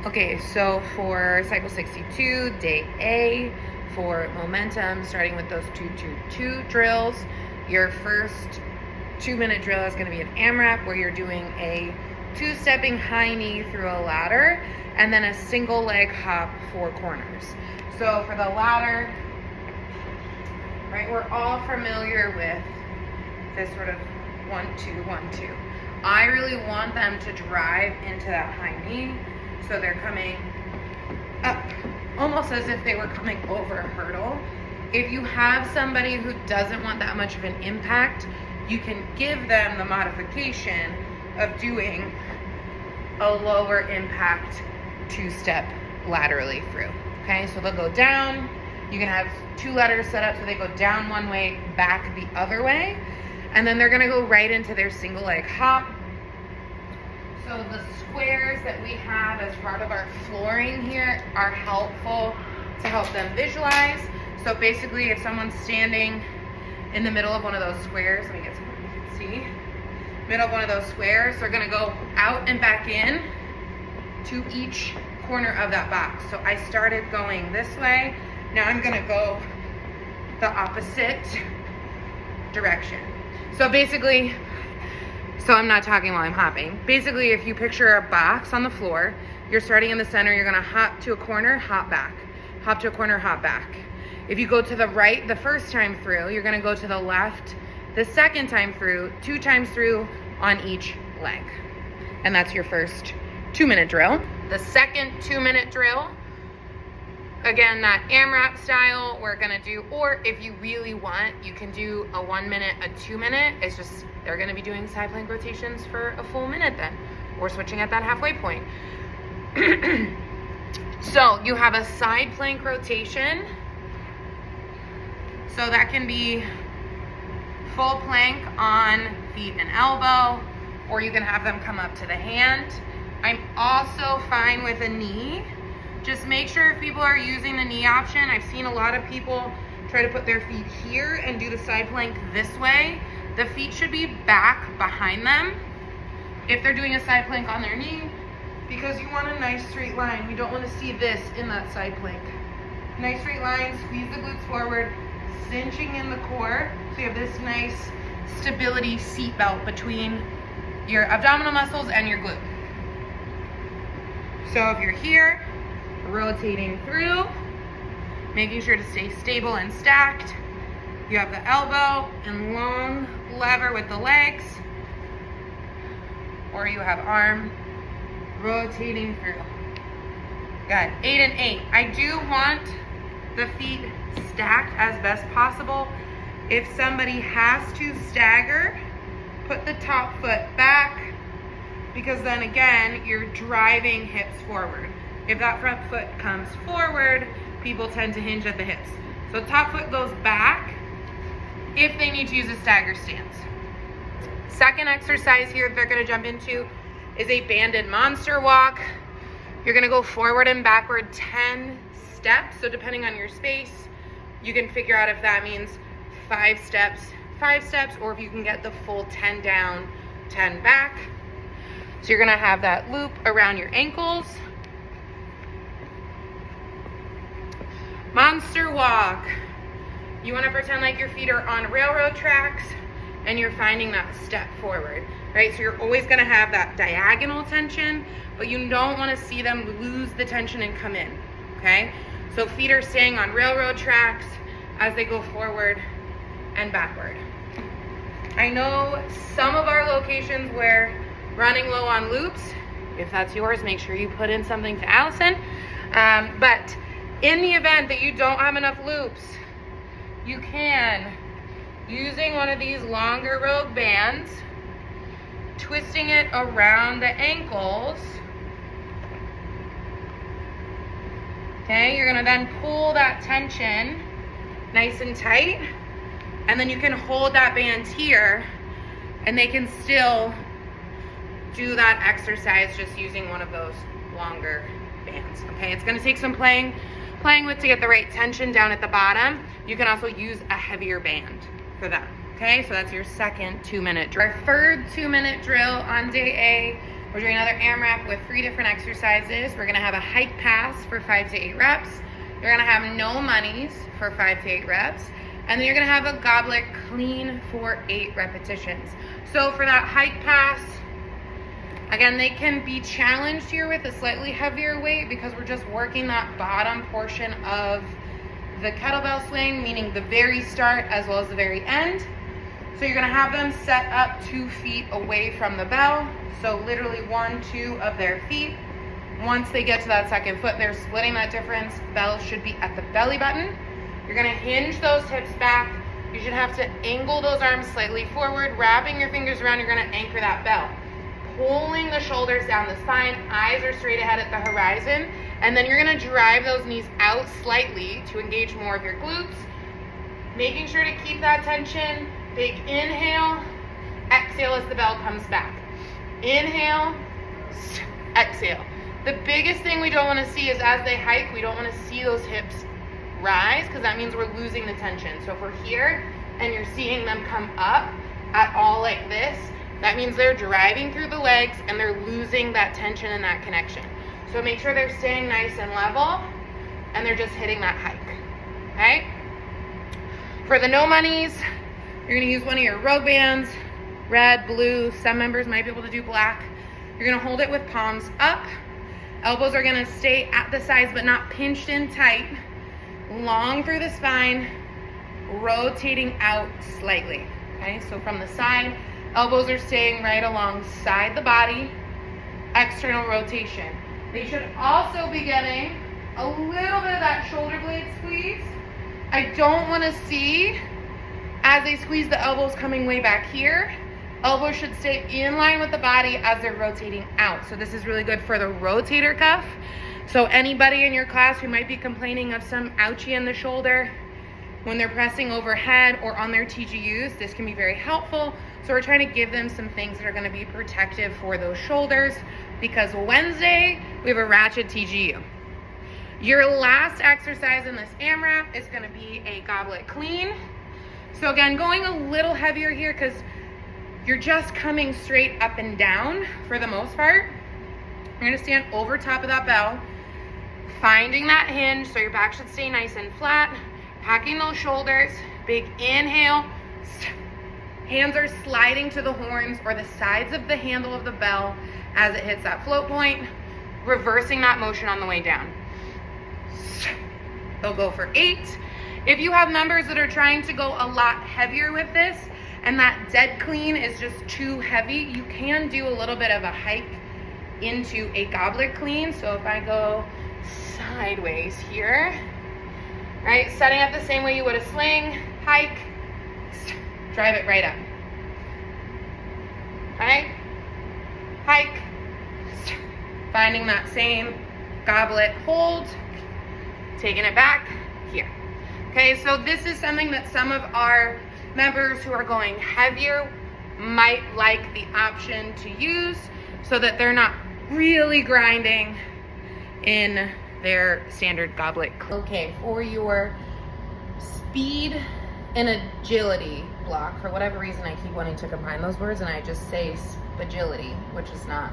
Okay, so for Cycle 62, day A, for momentum, starting with those 2-2-2 drills, your first 2-minute drill is going to be an AMRAP where you're doing a 2-stepping high knee through a ladder and then a single leg hop 4 corners. So for the ladder, right, we're all familiar with this sort of 1-2, 1-2. I really want them to drive into that high knee. So they're coming up almost as if they were coming over a hurdle. If you have somebody who doesn't want that much of an impact, you can give them the modification of doing a lower impact 2-step laterally through. Okay, so they'll go down. You can have 2 ladders set up so they go down one way, back the other way. And then they're gonna go right into their single leg hop. So the squares that we have as part of our flooring here are helpful to help them visualize. So basically if someone's standing in the middle of one of those squares, let me get somewhere you can see, middle of one of those squares, they're gonna go out and back in to each corner of that box. So I started going this way, now I'm gonna go the opposite direction. So basically, so I'm not talking while I'm hopping. Basically, if you picture a box on the floor, you're starting in the center, you're gonna hop to a corner, hop back. Hop to a corner, hop back. If you go to the right the first time through, you're gonna go to the left the second time through, 2 times through on each leg. And that's your first 2-minute drill. The second 2-minute drill, again, that AMRAP style, we're gonna do, or if you really want, you can do a 1-minute, a 2-minute. It's just, they're gonna be doing side plank rotations for a full minute then, or switching at that halfway point. So you have a side plank rotation. So that can be full plank on feet and elbow, or you can have them come up to the hand. I'm also fine with a knee. Just make sure if people are using the knee option, I've seen a lot of people try to put their feet here and do the side plank this way. The feet should be back behind them if they're doing a side plank on their knee, because you want a nice straight line. We don't want to see this in that side plank. Nice straight line, squeeze the glutes forward, cinching in the core, so you have this nice stability seat belt between your abdominal muscles and your glute. So if you're here, rotating through, making sure to stay stable and stacked. You have the elbow and long lever with the legs, or you have arm rotating through. Good. 8 and 8. I do want the feet stacked as best possible. If somebody has to stagger, put the top foot back, because then again, you're driving hips forward. If that front foot comes forward, people tend to hinge at the hips. So top foot goes back if they need to use a stagger stance. Second exercise here they're gonna jump into is a banded monster walk. You're gonna go forward and backward 10 steps. So depending on your space, you can figure out if that means 5 steps, or if you can get the full 10 down, 10 back. So you're gonna have that loop around your ankles. Monster walk. You want to pretend like your feet are on railroad tracks and you're finding that step forward, right? So you're always going to have that diagonal tension, but you don't want to see them lose the tension and come in, okay? So feet are staying on railroad tracks as they go forward and backward. I know some of our locations where running low on loops, if that's yours, make sure you put in something to Allison. But in the event that you don't have enough loops, you can, using one of these longer rogue bands, twisting it around the ankles. Okay, you're gonna then pull that tension nice and tight, and then you can hold that band here, and they can still do that exercise just using one of those longer bands. Okay, it's gonna take some playing with to get the right tension down at the bottom. You can also use a heavier band for that. Okay, so that's your second 2-minute drill. Our third 2-minute drill on day A We're doing another AMRAP with 3 different exercises. We're gonna have a hike pass for 5 to 8 reps. You're gonna have no monies for 5 to 8 reps. And then you're gonna have a goblet clean for 8 repetitions. So for that hike pass, again, they can be challenged here with a slightly heavier weight because we're just working that bottom portion of the kettlebell swing, meaning the very start as well as the very end. So you're gonna have them set up 2 feet away from the bell. So literally 1, 2 of their feet. Once they get to that second foot, they're splitting that difference. Bell should be at the belly button. You're gonna hinge those hips back. You should have to angle those arms slightly forward, wrapping your fingers around. You're gonna anchor that bell. Pulling the shoulders down the spine, eyes are straight ahead at the horizon, and then you're gonna drive those knees out slightly to engage more of your glutes, making sure to keep that tension. Big inhale, exhale as the bell comes back. Inhale, exhale. The biggest thing we don't wanna see is as they hike, we don't wanna see those hips rise because that means we're losing the tension. So if we're here and you're seeing them come up at all like this, that means they're driving through the legs and they're losing that tension and that connection. So make sure they're staying nice and level and they're just hitting that hike, okay? For the no monies, you're gonna use one of your rogue bands, red, blue, some members might be able to do black. You're gonna hold it with palms up. Elbows are gonna stay at the sides but not pinched in tight. Long through the spine, rotating out slightly, okay? So from the side, elbows are staying right alongside the body, external rotation. They should also be getting a little bit of that shoulder blade squeeze. I don't wanna see, as they squeeze the elbows coming way back here, elbows should stay in line with the body as they're rotating out. So this is really good for the rotator cuff. So anybody in your class who might be complaining of some ouchie in the shoulder when they're pressing overhead or on their TGUs, this can be very helpful. So we're trying to give them some things that are gonna be protective for those shoulders because Wednesday, we have a ratchet TGU. Your last exercise in this AMRAP is gonna be a goblet clean. So again, going a little heavier here because you're just coming straight up and down for the most part. You're gonna stand over top of that bell, finding that hinge so your back should stay nice and flat, packing those shoulders, big inhale, hands are sliding to the horns or the sides of the handle of the bell as it hits that float point, reversing that motion on the way down. They'll go for 8. If you have members that are trying to go a lot heavier with this and that dead clean is just too heavy, you can do a little bit of a hike into a goblet clean. So if I go sideways here, right, setting up the same way you would a sling, hike, drive it right up, right, hike, finding that same goblet hold, taking it back here. Okay, so this is something that some of our members who are going heavier might like the option to use so that they're not really grinding in their standard goblet. Okay, for your speed and agility block, for whatever reason I keep wanting to combine those words and I just say agility, which is not,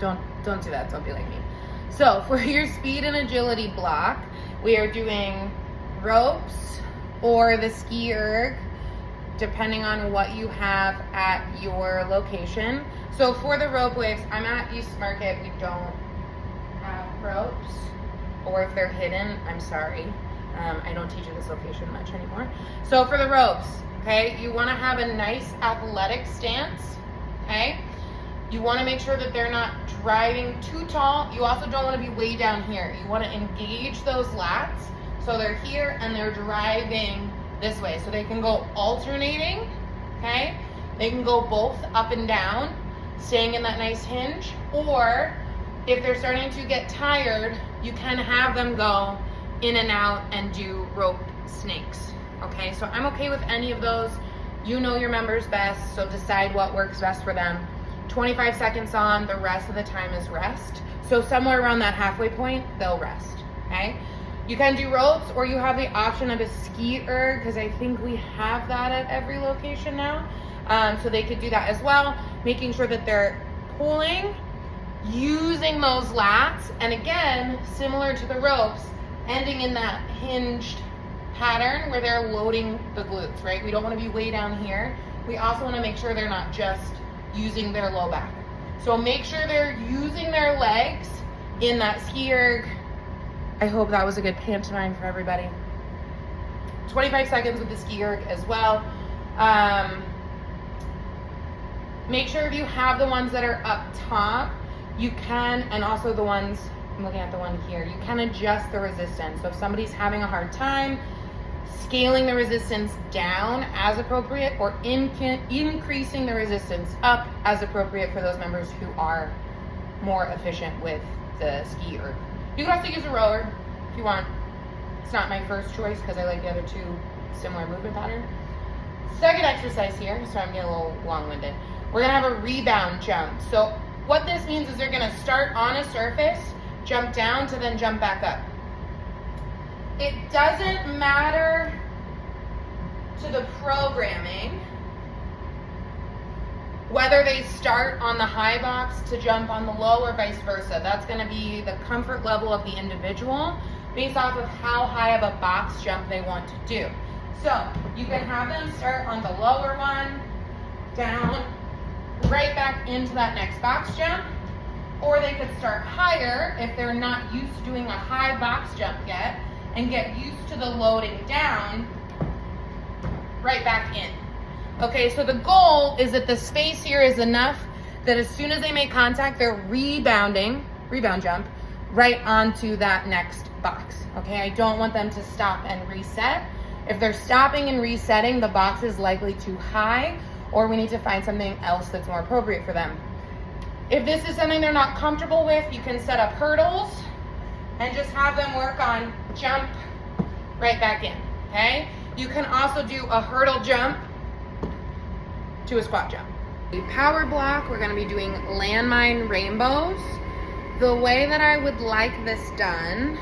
don't do that, don't be like me. So for your speed and agility block, we are doing ropes or the ski erg, depending on what you have at your location. So for the rope waves, I'm at East Market, we don't have ropes, or if they're hidden, I'm sorry. I don't teach at this location much anymore. So for the ropes, okay, you wanna have a nice athletic stance, okay? You wanna make sure that they're not driving too tall. You also don't wanna be way down here. You wanna engage those lats so they're here and they're driving this way. So they can go alternating, okay? They can go both up and down, staying in that nice hinge, or if they're starting to get tired, you can have them go in and out and do rope snakes, okay? So I'm okay with any of those. You know your members best, so decide what works best for them. 25 seconds on, the rest of the time is rest. So somewhere around that halfway point, they'll rest, okay? You can do ropes, or you have the option of a ski erg, because I think we have that at every location now. So they could do that as well, making sure that they're pulling using those lats, and again, similar to the ropes, ending in that hinged pattern where they're loading the glutes, right? We don't want to be way down here. We also want to make sure they're not just using their low back. So make sure they're using their legs in that ski erg. I hope that was a good pantomime for everybody. 25 seconds with the ski erg as well. Make sure if you have the ones that are up top, you can, and also the ones, I'm looking at the one here, you can adjust the resistance. So if somebody's having a hard time, scaling the resistance down as appropriate, or increasing the resistance up as appropriate for those members who are more efficient with the ski erg. You can also use a rower if you want. It's not my first choice because I like the other two similar movement pattern. Second exercise here, so I'm getting a little long-winded. We're gonna have a rebound jump. So what this means is they're gonna start on a surface, jump down to then jump back up. It doesn't matter to the programming whether they start on the high box to jump on the low or vice versa. That's gonna be the comfort level of the individual based off of how high of a box jump they want to do. So you can have them start on the lower one, down, right back into that next box jump, or they could start higher if they're not used to doing a high box jump yet and get used to the loading down, right back in. Okay, so the goal is that the space here is enough that as soon as they make contact, they're rebound jump, right onto that next box. Okay, I don't want them to stop and reset. If they're stopping and resetting, the box is likely too high, or we need to find something else that's more appropriate for them. If this is something they're not comfortable with, you can set up hurdles and just have them work on jump right back in, okay? You can also do a hurdle jump to a squat jump. The power block, we're gonna be doing landmine rainbows. The way that I would like this done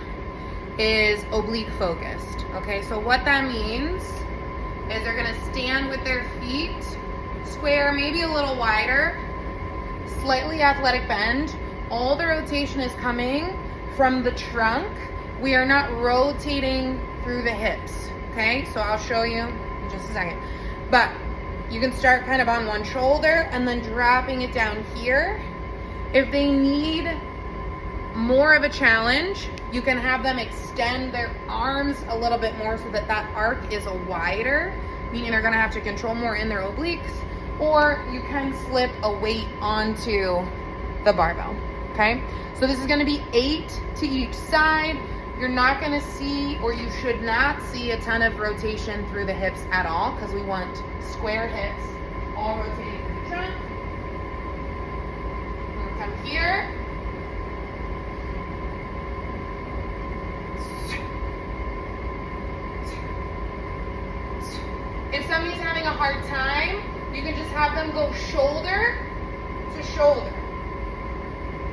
is oblique focused, okay? So what that means is they're gonna stand with their feet square, maybe a little wider, slightly athletic bend. All the rotation is coming from the trunk. We are not rotating through the hips, okay? So I'll show you in just a second. But you can start kind of on one shoulder and then dropping it down here. If they need more of a challenge, you can have them extend their arms a little bit more so that that arc is a wider, meaning they're gonna have to control more in their obliques, or you can slip a weight onto the barbell, okay? So this is gonna be 8 to each side. You're not gonna see, or you should not see, a ton of rotation through the hips at all, because we want square hips, all rotating through the trunk. We'll come here. If somebody's having a hard time, you can just have them go shoulder to shoulder.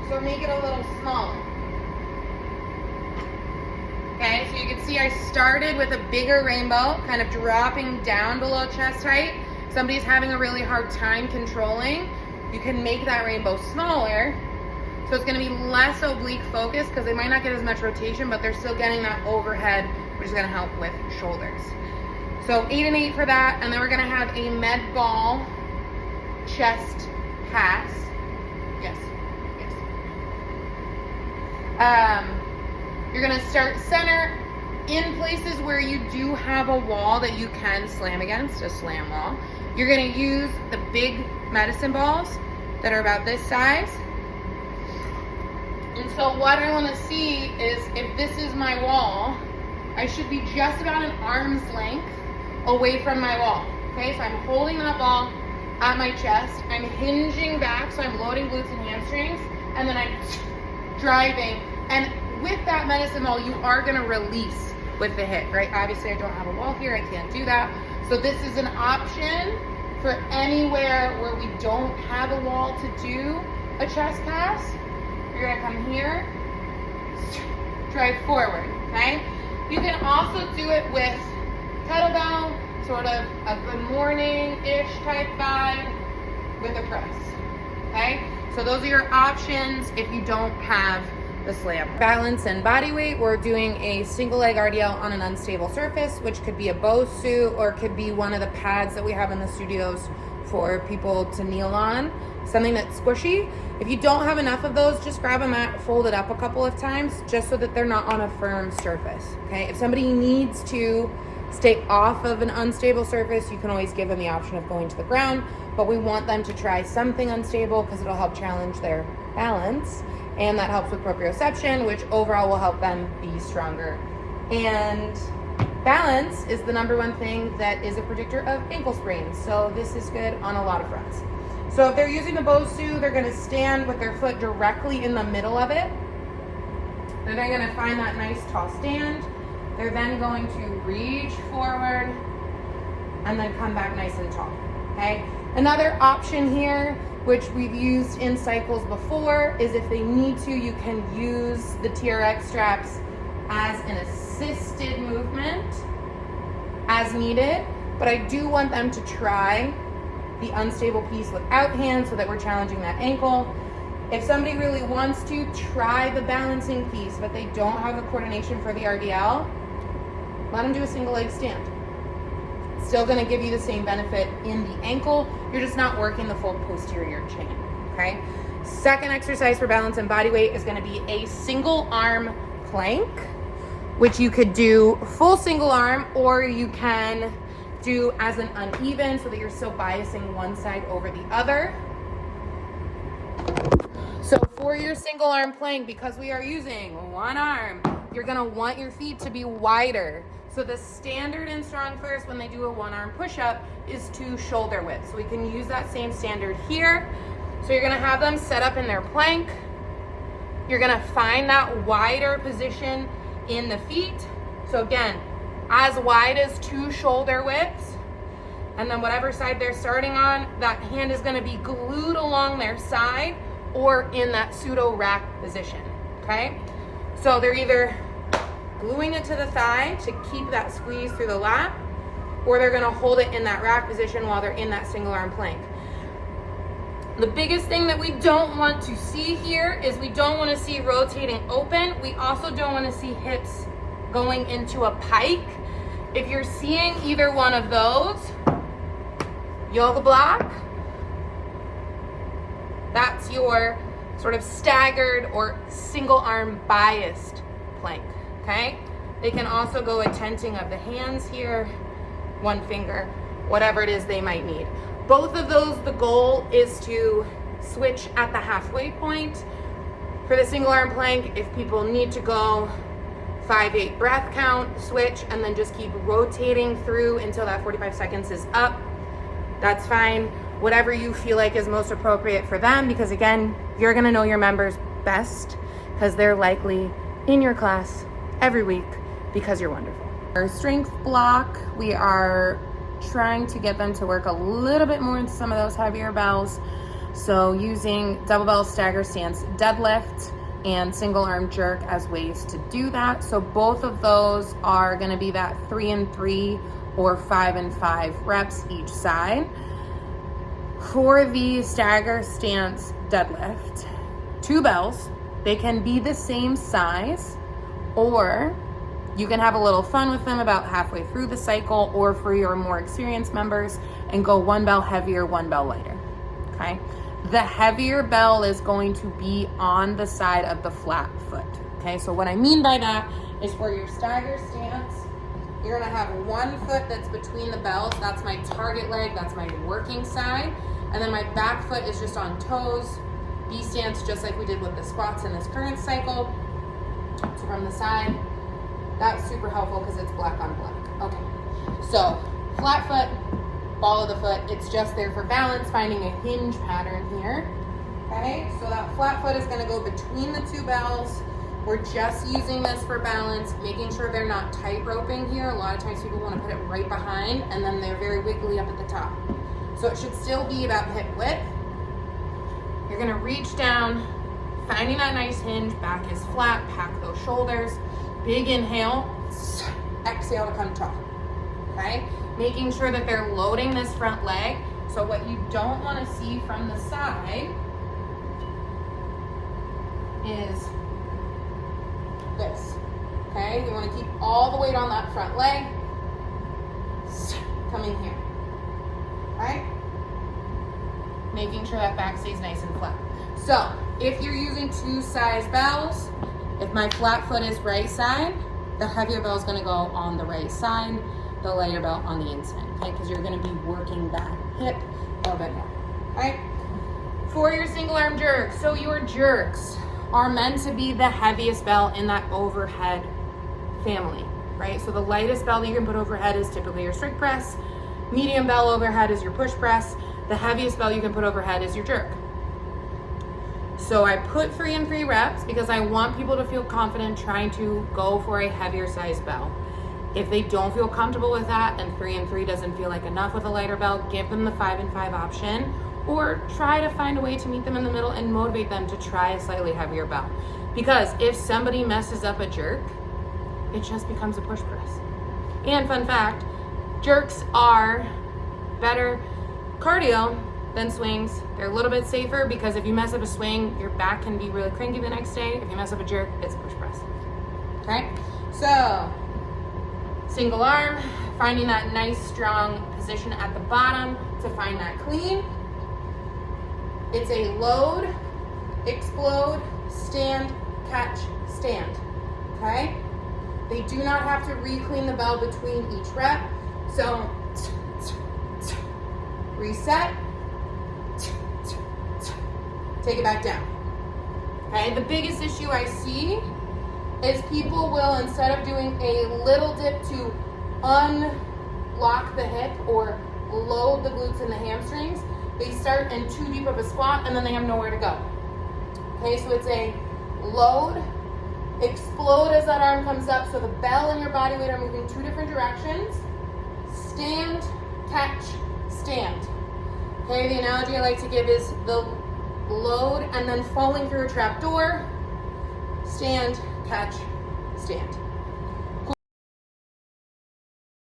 So make it a little smaller. Okay, so you can see I started with a bigger rainbow, kind of dropping down below chest height. Somebody's having a really hard time controlling, you can make that rainbow smaller. So it's gonna be less oblique focus because they might not get as much rotation, but they're still getting that overhead, which is gonna help with shoulders. So 8 and 8 for that, and then we're gonna have a med ball chest pass. Yes. You're gonna start center. In places where you do have a wall that you can slam against, a slam wall, you're gonna use the big medicine balls that are about this size. And so what I wanna see is, if this is my wall, I should be just about an arm's length away from my wall. Okay, so I'm holding that ball at my chest, I'm hinging back, so I'm loading glutes and hamstrings, and then I'm driving. And with that medicine ball, you are gonna release with the hip, right? Obviously I don't have a wall here, I can't do that. So this is an option for anywhere where we don't have a wall to do a chest pass. You're gonna come here, drive forward, okay? You can also do it with kettlebell, sort of a good morning-ish type vibe with a press, okay? So those are your options if you don't have the slam. Balance and body weight, we're doing a single leg RDL on an unstable surface, which could be a Bose suit or it could be one of the pads that we have in the studios for people to kneel on, something that's squishy. If you don't have enough of those, just grab a mat, fold it up a couple of times just so that they're not on a firm surface, okay? If somebody needs to stay off of an unstable surface, you can always give them the option of going to the ground, but we want them to try something unstable because it'll help challenge their balance, and that helps with proprioception, which overall will help them be stronger. And balance is the number one thing that is a predictor of ankle sprains, so this is good on a lot of fronts. So if they're using the Bose suit, they're going to stand with their foot directly in the middle of it. Then they're going to find that nice tall stand. They're then going to reach forward and then come back nice and tall, okay? Another option here, which we've used in cycles before, is if they need to, you can use the TRX straps as an assisted movement as needed, but I do want them to try the unstable piece without hands so that we're challenging that ankle. If somebody really wants to try the balancing piece, but they don't have the coordination for the RDL, let them do a single leg stand. It's still gonna give you the same benefit in the ankle, you're just not working the full posterior chain, okay? Second exercise for balance and body weight is gonna be a single arm plank, which you could do full single arm, or you can do as an uneven so that you're still biasing one side over the other. So for your single arm plank, because we are using one arm, you're gonna want your feet to be wider. So the standard in Strong First when they do a one arm push-up is 2 shoulder width. So we can use that same standard here. So you're gonna have them set up in their plank. You're gonna find that wider position in the feet. So again, as wide as 2 shoulder widths, and then whatever side they're starting on, that hand is going to be glued along their side or in that pseudo rack position, okay? So they're either gluing it to the thigh to keep that squeeze through the lat, or they're going to hold it in that rack position while they're in that single arm plank. The biggest thing that we don't want to see here is we don't want to see rotating open. We also don't want to see hips going into a pike. If you're seeing either one of those, yoga block, that's your sort of staggered or single arm biased plank, okay? They can also go a tenting of the hands here, one finger, whatever it is they might need. Both of those, the goal is to switch at the halfway point. For the single arm plank, if people need to go 5-8 breath count, switch, and then just keep rotating through until that 45 seconds is up, that's fine. Whatever you feel like is most appropriate for them, because again, you're gonna know your members best because they're likely in your class every week because you're wonderful. Our strength block, we are trying to get them to work a little bit more into some of those heavier bells. So using double bell stagger stance deadlift and single arm jerk as ways to do that. So both of those are gonna be that 3 and 3 or 5 and 5 reps each side. For the stagger stance deadlift, 2 bells, they can be the same size, or you can have a little fun with them about halfway through the cycle, or for your more experienced members and go 1 bell heavier, 1 bell lighter, okay? The heavier bell is going to be on the side of the flat foot, okay? So what I mean by that is for your stagger stance, you're gonna have 1 foot that's between the bells. That's my target leg, that's my working side. And then my back foot is just on toes. B stance, just like we did with the squats in this current cycle. So from the side, that's super helpful because it's black on black. Okay, so flat foot, ball of the foot, it's just there for balance, finding a hinge pattern here. Okay, so that flat foot is gonna go between the 2 bells. We're just using this for balance, making sure they're not tight roping here. A lot of times people wanna put it right behind and then they're very wiggly up at the top. So it should still be about hip width. You're gonna reach down, finding that nice hinge, back is flat, pack those shoulders. Big inhale, exhale to come tall, okay? Making sure that they're loading this front leg. So what you don't wanna see from the side is this. Okay, you want to keep all the weight on that front leg. Coming here. Right? Making sure that back stays nice and flat. So, if you're using 2 size bells, if my flat foot is right side, the heavier bell is going to go on the right side, the lighter bell on the inside, okay? Because you're going to be working that hip a little bit more, right? For your single arm jerks, so your jerks are meant to be the heaviest bell in that overhead family, right? So the lightest bell that you can put overhead is typically your strict press. Medium bell overhead is your push press. The heaviest bell you can put overhead is your jerk. So I put 3 and 3 reps because I want people to feel confident trying to go for a heavier size bell. If they don't feel comfortable with that and 3 and 3 doesn't feel like enough with a lighter bell, give them the 5 and 5 option, or try to find a way to meet them in the middle and motivate them to try a slightly heavier bell. Because if somebody messes up a jerk, it just becomes a push press. And fun fact, jerks are better cardio than swings. They're a little bit safer because if you mess up a swing, your back can be really cranky the next day. If you mess up a jerk, it's a push press. Okay? So, single arm, finding that nice strong position at the bottom to find that clean. It's a load, explode, stand, catch, stand. Okay? They do not have to re-clean the bell between each rep. So, reset, take it back down. Okay, the biggest issue I see is people will, instead of doing a little dip to unlock the hip or load the glutes and the hamstrings, they start in too deep of a squat and then they have nowhere to go. Okay, so it's a load, explode as that arm comes up, so the bell and your body weight are moving 2 different directions. Stand, catch, stand. Okay, the analogy I like to give is the load and then falling through a trap door. Stand, catch, stand.